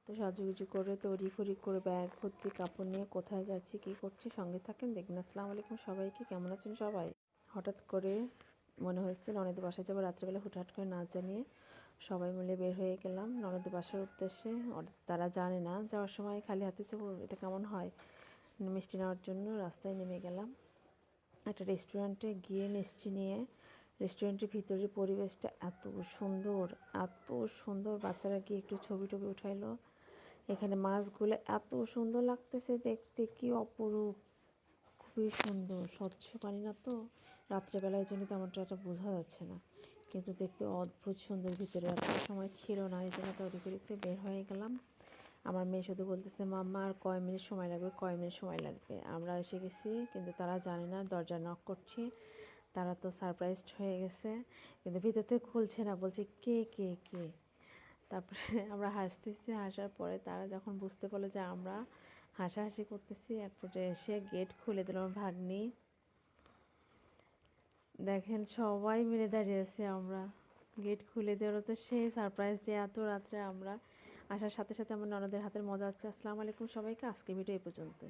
তো সাজুগুজু করে তড়িঘড়ি করে ব্যাগ ভর্তি কাপড় নিয়ে কোথায় যাচ্ছি কী করছি সঙ্গে থাকেন দেখবেন। আসসালামু আলাইকুম সবাইকে, কেমন আছেন সবাই? হঠাৎ করে মনে হয়েছে ননদের বাসায় যাবো, রাত্রেবেলা হুটহাট করে না জানিয়ে সবাই মিলে বের হয়ে গেলাম ননদের বাসার উদ্দেশ্যে। তারা জানে না যাওয়ার সময় খালি হাতে যাবো, এটা কেমন হয়। মিষ্টি নেওয়ার জন্য রাস্তায় নেমে গেলাম। একটা রেস্টুরেন্টে গিয়ে মিষ্টি নিয়ে, রেস্টুরেন্টের ভিতরের পরিবেশটা এত সুন্দর, এত সুন্দর। বাচ্চারা গিয়ে একটু ছবি টবি উঠাইলো। এখানে মাছগুলো এত সুন্দর লাগতেছে দেখতে, কি অপরূপ, খুবই সুন্দর। স্বচ্ছ পানি না তো, রাত্রেবেলায় জন্য তেমনটা একটা বোঝা যাচ্ছে না, কিন্তু দেখতে অদ্ভুত সুন্দর। ভিতরে এত সময় ছিল না, এই জন্য তড়িঘড়ি করে বের হয়ে গেলাম। আমার মেয়ে শুধু বলতেছে মাম্মা আর কয় মিনিট সময় লাগবে, কয় মিনিট সময় লাগবে। আমরা এসে গেছি, কিন্তু তারা জানে না। দরজা নক করছি, তারা তো সারপ্রাইজড হয়ে গেছে, কিন্তু ভিতর থেকে খুলছে না, বলছে কে কে কে। তারপরে আমরা হাসতেছি, হাসার পরে তারা যখন বুঝতে পারলো যে আমরা হাসাহাসি করতেছি, এক পর্যায়ে এসে গেট খুলে দিল আমার ভাগ্নি। দেখেন সবাই মিলে দাঁড়িয়ে আছি আমরা, গেট খুলে দেওয়ার তো সেই সারপ্রাইজ যে এত রাত্রে আমরা আসার সাথে সাথে আমার ননদের হাতের মজা হচ্ছে। আসসালামু আলাইকুম সবাইকে, আজকে ভিডিও এই পর্যন্ত।